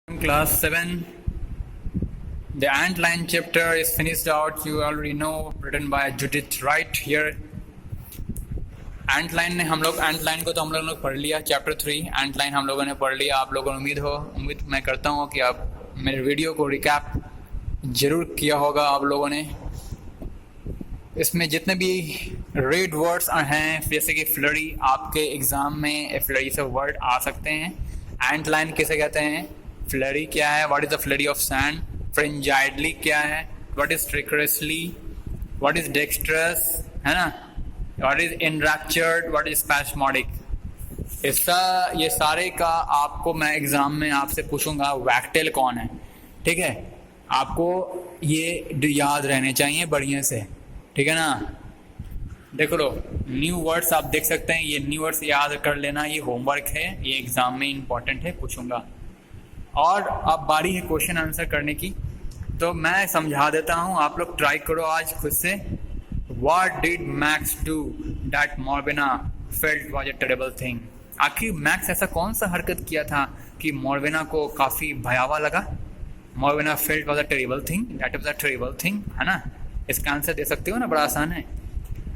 Class 7. The Antlion chapter is finished out. You already know, written by Judith Wright here. Antlion ने हम लोग Antlion को तो हम लोगों ने पढ़ लिया. चैप्टर 3 Antlion हम लोगों ने पढ़ लिया. आप लोगों को उम्मीद मैं करता हूँ कि आप मेरे वीडियो को रिकैप जरूर किया होगा आप लोगों ने. इसमें जितने भी रेड वर्ड्स हैं, जैसे कि फ्लरी, आपके एग्जाम में फ्लरी से वर्ड आ सकते हैं. Antlion किसे कहते हैं, फ्लरी क्या है, what is the flurry of sand, frenziedly क्या है, what is treacherously, what is dexterous, है ना, what is enraptured, what is spasmodic. ये सारे का आपको मैं एग्जाम में आपसे पूछूंगा. वैक्टेल कौन है, ठीक है, आपको ये याद रहने चाहिए बढ़िया से, ठीक है ना. देखो लो, न्यू वर्ड्स आप देख सकते हैं, ये न्यू वर्ड्स याद कर लेना, ये होमवर्क है, ये एग्जाम में इंपॉर्टेंट है, पूछूंगा. और अब बारी है क्वेश्चन आंसर करने की, तो मैं समझा देता हूँ, आप लोग ट्राई करो आज खुद से. What did Max do that Morwenna felt was a terrible thing? आखिर मैक्स ऐसा कौन सा हरकत किया था कि मोरवेना को काफ़ी भयावह लगा. Morwenna felt was a terrible thing, that was a terrible thing, है ना. इसका आंसर दे सकते हो ना, बड़ा आसान है.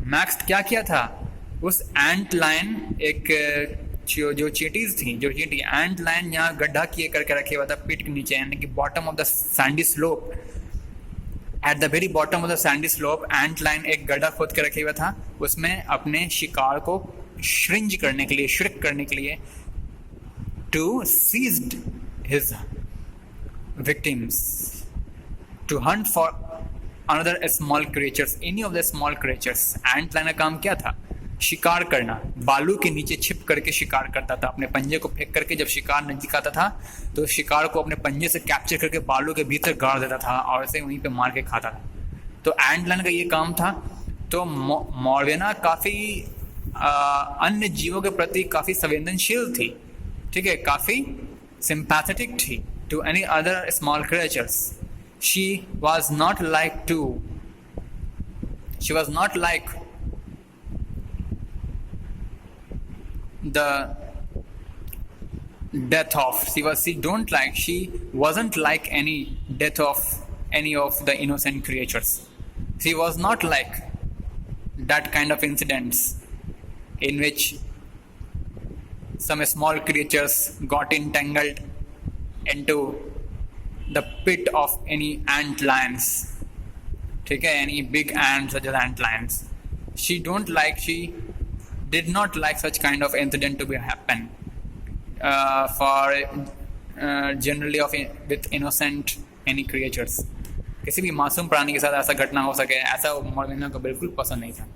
मैक्स क्या किया था, उस एंटलाइन एक जो चीटीज थी, जो चीटी एंटलाइन यहाँ गड्ढा किए करके रखे हुआ था पीठ के नीचे, यानी कि bottom of the sandy slope. At the very bottom of the sandy slope antlion एक गड्ढा खोद के रखे हुआ था, उसमें अपने शिकार को श्रिंज करने के लिए, श्रिक करने के लिए, to seized his victims, to hunt for another small creatures, any of the small creatures. Antlion का काम क्या था, शिकार करना. बालू के नीचे छिप करके शिकार करता था, अपने पंजे को फेंक करके जब शिकार नजदीक आता था तो शिकार को अपने पंजे से कैप्चर करके बालू के भीतर गाड़ देता था और ऐसे वहीं पे मार के खाता था. तो एंटलाइन का ये काम था. तो मोरवेना काफ़ी अन्य जीवों के प्रति काफ़ी संवेदनशील थी, ठीक है, काफ़ी सिंपैथेटिक थी to any other small creatures. She was not like the death of, she wasn't like any death of any of the innocent creatures. She was not like that kind of incidents in which some small creatures got entangled into the pit of any ant lions, ठीक है, any big ants such as ant lions. She did not like such kind of incident to be happen generally with innocent any creatures. किसी भी मासूम प्राणी के साथ ऐसा घटना हो सके, ऐसा मोरवेना को बिल्कुल पसंद नहीं था.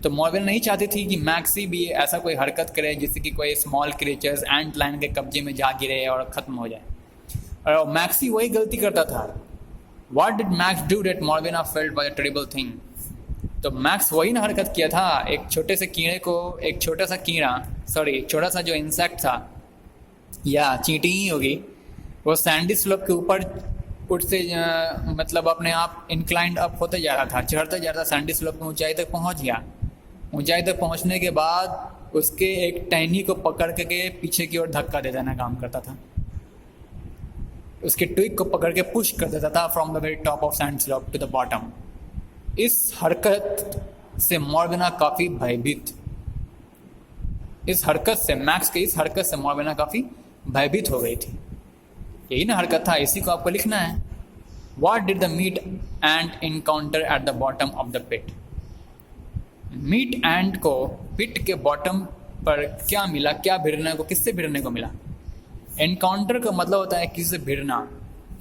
तो मोरवेना नहीं चाहती थी कि मैक्सी भी ऐसा कोई हरकत करे जिससे कि कोई स्मॉल क्रिएचर्स एंट लाइन के कब्जे में जा गिरे और ख़त्म हो जाए. और मैक्सी वही गलती करता था. What did Max do that Morwenna felt was a terrible thing? तो मैक्स वही ना हरकत किया था, एक छोटे से कीड़े को, एक छोटा सा जो इंसेक्ट था, या चींटी ही होगी, वो सैंडी स्लोप के ऊपर उठते मतलब अपने आप इंक्लाइंड अप होते जा रहा था, चढ़ते जा रहा था, सैंडी स्लोप की ऊंचाई तक पहुंच गया. ऊंचाई तक पहुंचने के बाद उसके एक टहनी को पकड़ के पीछे की ओर धक्का दे देना काम करता था, उसके ट्विग को पकड़ के पुश कर देता था from the very top of sand slope to the bottom. इस हरकत से मोरवेना काफ़ी भयभीत, मैक्स के इस हरकत से मोरवेना काफ़ी भयभीत हो गई थी. यही ना हरकत था, इसी को आपको लिखना है. What did the meat ant encounter at the bottom of the pit? Meat ant को पिट के बॉटम पर क्या मिला, क्या भिड़ने को, किससे भिड़ने को मिला. एनकाउंटर का मतलब होता है किसी से भिड़ना.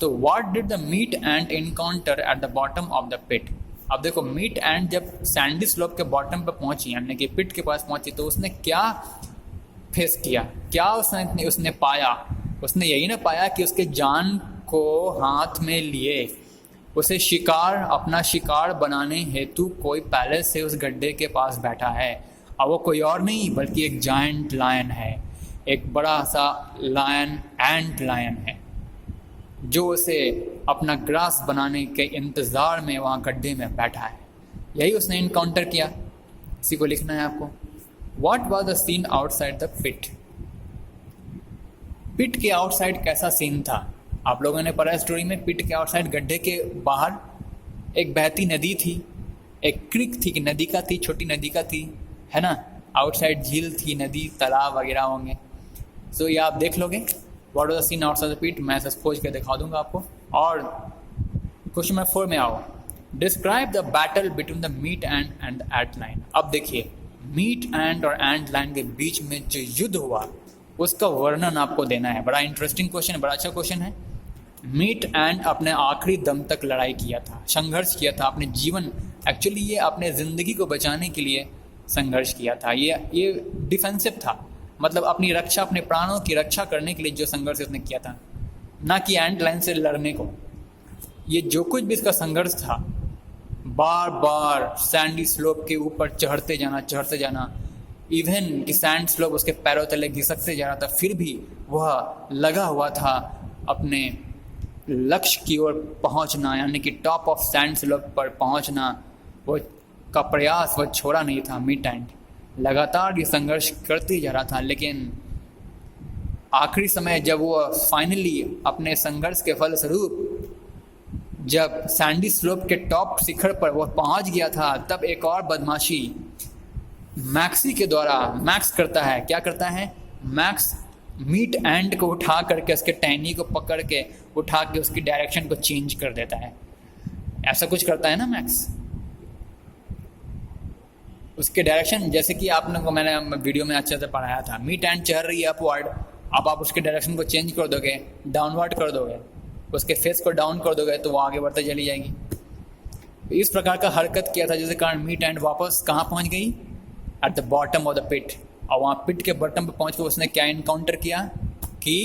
तो what did the meat ant encounter at the bottom of the pit? अब देखो, मीट एंड जब सैंडी स्लोप के बॉटम पर पहुंची, यानी कि पिट के पास पहुंची, तो उसने क्या फेस किया, क्या उसने पाया. उसने यही ना पाया कि उसके जान को हाथ में लिए उसे अपना शिकार बनाने हेतु कोई पहले से उस गड्ढे के पास बैठा है. और वो कोई और नहीं बल्कि एक जायंट लायन है, एक बड़ा सा लायन, एंट लायन है, जो उसे अपना ग्रास बनाने के इंतज़ार में वहाँ गड्ढे में बैठा है. यही उसने इनकाउंटर किया. इसी को लिखना है आपको. What was the scene outside the pit? पिट के आउटसाइड कैसा सीन था, आप लोगों ने पढ़ा स्टोरी में, पिट के आउटसाइड गड्ढे के बाहर एक बहती नदी थी, एक क्रिक थी कि नदी का थी, छोटी नदी का थी, है ना। आउटसाइड झील थी, नदी तालाब वगैरह होंगे। सो ये आप देख लोगे what was the scene outside the pit, मैं ऐसा खोज के दिखा दूंगा आपको। और क्वेश्चन नंबर 4 में आओ, describe the battle between the meat and ant line. अब देखिए मीट एंट और एंट लाइन के बीच में जो युद्ध हुआ उसका वर्णन आपको देना है। बड़ा इंटरेस्टिंग क्वेश्चन है, बड़ा अच्छा क्वेश्चन है। मीट एंट अपने आखिरी दम तक लड़ाई किया था, संघर्ष किया था, अपने जीवन, एक्चुअली ये अपने ज़िंदगी को बचाने के लिए संघर्ष किया था। ये डिफेंसिव था, मतलब अपनी रक्षा, अपने प्राणों की रक्षा करने के लिए जो संघर्ष उसने किया था, ना कि एंट लाइन से लड़ने को। ये जो कुछ भी इसका संघर्ष था, बार बार सैंडी स्लोप के ऊपर चढ़ते जाना, इवन कि सैंड स्लोप उसके पैरों तले घिसकते जा रहा था, फिर भी वह लगा हुआ था अपने लक्ष्य की ओर पहुंचना, यानी कि टॉप ऑफ सैंड स्लोप पर पहुंचना, वो का प्रयास वह छोड़ा नहीं था। मीट एंट लगातार ये संघर्ष करते जा रहा था, लेकिन आखिरी समय जब वो फाइनली अपने संघर्ष के फलस्वरूप जब सैंडी स्लोप के टॉप शिखर पर वो पहुंच गया था, तब एक और बदमाशी मैक्सी के द्वारा, मैक्स करता है, क्या करता है, मैक्स मीट एंट को उठा करके, उसके टहनी को पकड़ के उठा के उसकी डायरेक्शन को चेंज कर देता है। ऐसा कुछ करता है ना मैक्स, उसके डायरेक्शन, जैसे कि आपने को मैंने वीडियो में अच्छे से पढ़ाया था, मीट एंट चढ़ रही है अपवर्ड, अब आप उसके डायरेक्शन को चेंज कर दोगे, डाउनवर्ड कर दोगे, उसके फेस को डाउन कर दोगे तो वो आगे बढ़ते चली जाएगी। इस प्रकार का हरकत किया था जिसके कारण मीट एंट वापस कहाँ पहुँच गई, at the bottom of the pit. और वहाँ पिट के बॉटम पे पहुँच कर उसने क्या इनकाउंटर किया कि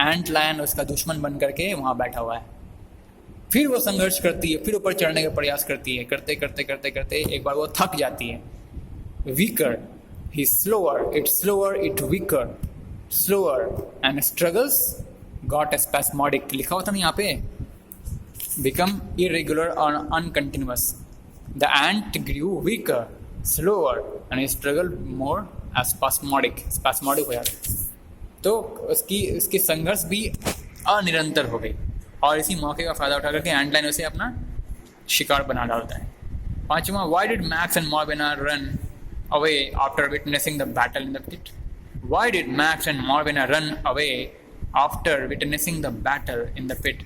एंट लायन उसका दुश्मन बन करके वहाँ बैठा हुआ है। फिर वो संघर्ष करती है, फिर ऊपर चढ़ने का प्रयास करती है, करते करते करते करते एक बार वो थक जाती है। Weaker, he slower it weaker, slower and struggles got spasmodic, लिखा होता ना यहाँ पे, बिकम इरेगुलर और uncontinuous. The ant grew weaker, slower and struggle more spasmodic हो जाता। तो उसकी संघर्ष भी अनिरंतर हो गई, और इसी मौके का फायदा उठा करके एंट लाइन उसे अपना शिकार बना डालता है। 5वां, why did Max and Morvena run away after witnessing the battle in the pit. Why did Max and Morvena run away after witnessing the battle in the pit.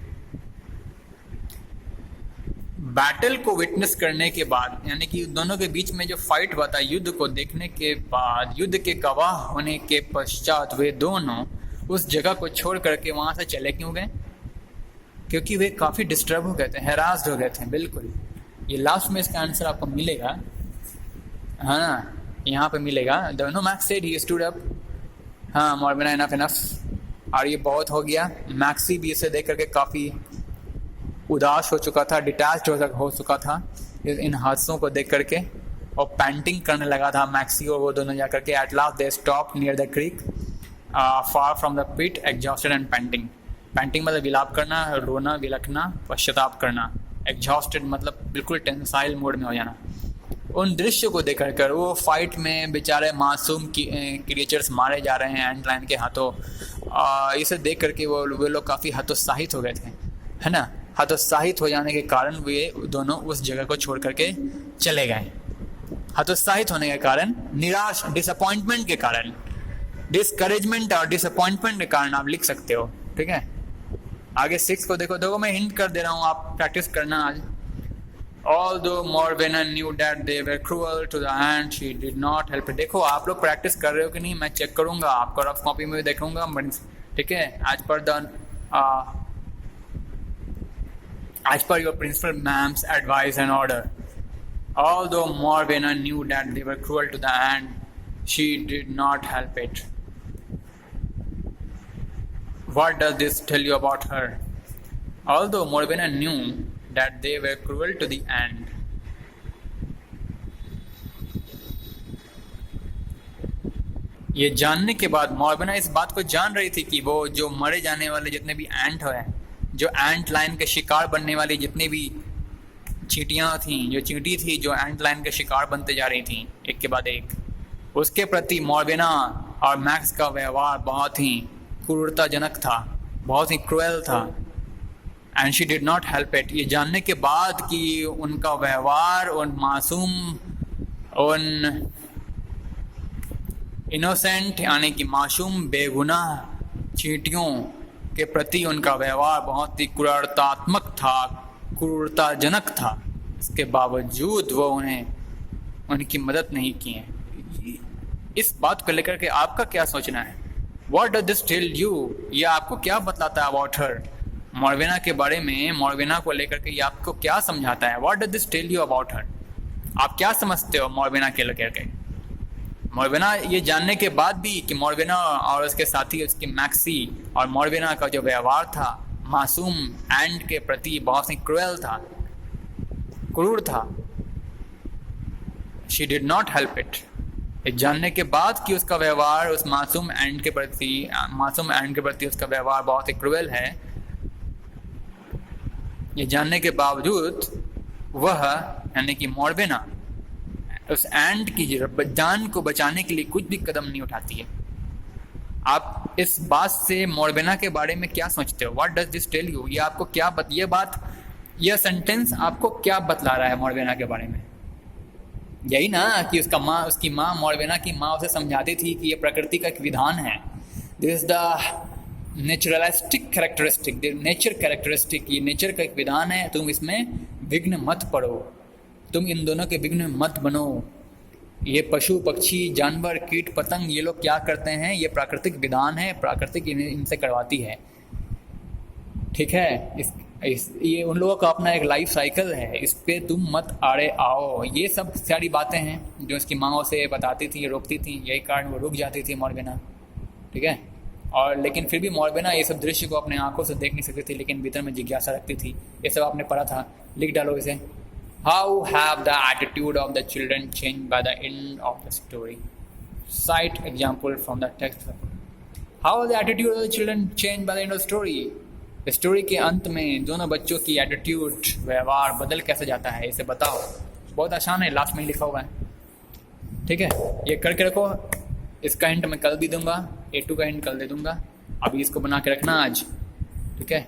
Battle को विटनेस करने के बाद, यानी कि दोनों के बीच में जो फाइट हुआ था, युद्ध को देखने के बाद, युद्ध के गवाह होने के पश्चात वे दोनों उस जगह को छोड़ करके वहाँ से चले क्यों गए? क्योंकि वे काफ़ी डिस्टर्ब हो गए थे, हैरास्ड हो गए थे। बिल्कुल, ये लास्ट में इसका आंसर आपको मिलेगा, हाँ ना, यहाँ पे मिलेगा। दोनों max said he stood up, हाँ मॉर्वेना इनफ, और ये बहुत हो गया। मैक्सी भी इसे देख करके काफ़ी उदास हो चुका था, डिटैच्ड हो चुका था इन हादसों को देख करके, और पेंटिंग करने लगा था मैक्सी और वो दोनों जा करके। At last they stop near the creek far from the pit, exhausted and panting. Panting मतलब विलाप करना, रोना, विलखना, पश्चाताप करना। एग्जॉस्टेड मतलब बिल्कुल टेंसाइल मोड में हो जाना। उन दृश्यों को देख कर वो फाइट में बेचारे मासूम क्रिएचर्स मारे जा रहे हैं एंट लाइन के हाथों, इसे देख करके वो लोग काफ़ी हतोत्साहित हो गए थे, है ना। हतोत्साहित हो जाने के कारण वे दोनों उस जगह को छोड़ करके चले गए। हतोत्साहित होने के कारण, निराश, डिसअपॉइंटमेंट के कारण, डिस्करेजमेंट और डिसअपॉइंटमेंट के कारण आप लिख सकते हो, ठीक है। आगे 6 को देखो मैं हिंट कर दे रहा हूँ, आप प्रैक्टिस करना आज। Although Morwenna knew that they were cruel to the ant, she did not help it. देखो आप लोग प्रैक्टिस कर रहे हो कि नहीं, मैं चेक करूँगा, आपको रफ कॉपी में देखूंगा, ठीक है। as per your principal ma'am's advice and order. Although Morwenna knew that they were cruel to the ant, she did not help it. What does this tell you about her? Although Morwenna knew that they were cruel to the ant, ये जानने के बाद मॉर्वेना इस बात को जान रही थी कि वो जो मरे जाने वाले जितने भी एंट हैं, जो एंट लाइन के शिकार बनने वाली जितनी भी चींटियाँ थीं, जो चींटी थी जो एंट लाइन के शिकार बनते जा रही थीं एक के बाद एक, उसके प्रति मॉर्वेना और मैक्स का व्यवहार बहुत ही क्रूरताजनक था, बहुत ही क्रूएल था। And she did not help it, ये जानने के बाद कि उनका व्यवहार उन मासूम, उन इनोसेंट यानी कि मासूम बेगुनाह चींटियों के प्रति उनका व्यवहार बहुत ही क्रूरताजनक था, इसके बावजूद वो उनकी मदद नहीं किए। इस बात को लेकर के आपका क्या सोचना है? What does this tell you? ये आपको क्या बतलाता है अबाउट हर? मॉर्वेना के बारे में, मॉर्वेना को लेकर के ये आपको क्या समझाता है? What does this tell you about her? आप क्या समझते हो मॉर्वेना के लेकर के? मॉर्वेना ये जानने के बाद भी कि मॉर्वेना और उसके साथी उसकी मैक्सी और मॉर्वेना का जो व्यवहार था मासूम एंड के प्रति बहुत ही क्रूएल था, क्रूर था। She did not help it, ये जानने के बाद कि उसका व्यवहार उस मासूम एंड के प्रति उसका व्यवहार बहुत ही क्रूएल है, ये जानने के बावजूद वह यानी कि मॉर्वेना उस एंड की जान को बचाने के लिए कुछ भी कदम नहीं उठाती है। आप इस बात से मॉर्वेना के बारे में क्या सोचते हो? What does this tell you? ये आपको क्या यह सेंटेंस आपको क्या बतला रहा है मॉर्वेना के बारे में? यही ना कि उसकी माँ मॉर्वेना की माँ उसे समझाती थी कि ये प्रकृति का एक विधान है। This is the naturalistic characteristic, nature characteristic, ये नेचर का एक विधान है, तुम इसमें विघ्न मत पड़ो, तुम इन दोनों के विघ्न मत बनो। ये पशु पक्षी जानवर कीट पतंग ये लोग क्या करते हैं, ये प्राकृतिक विधान है, प्राकृतिक इनसे करवाती है, ठीक है। ये उन लोगों का अपना एक लाइफ साइकिल है, इस पे तुम मत आड़े आओ। ये सब सारी बातें हैं जो उसकी माँ उसे बताती थी, रोकती थी, यही कारण वो रुक जाती थी मॉर्वेना, ठीक है। और लेकिन फिर भी मॉर्वेना ये सब दृश्य को अपने आंखों से देख नहीं सकती थी, लेकिन भीतर में जिज्ञासा रखती थी। ये सब आपने पढ़ा था, लिख डालो इसे। How have the attitude of the children change by the end of the story? Site example from the text. How the attitude of the children change by the end of story? Story के अंत में दोनों बच्चों की attitude, व्यवहार बदल कैसे जाता है, इसे बताओ। बहुत आसान है, लास्ट में ही लिखा हुआ है, ठीक है। ये करके रखो, इसका हिंट मैं कल भी दूंगा, A2 का हिंट कल दे दूंगा, अभी इसको बना के रखना आज, ठीक है।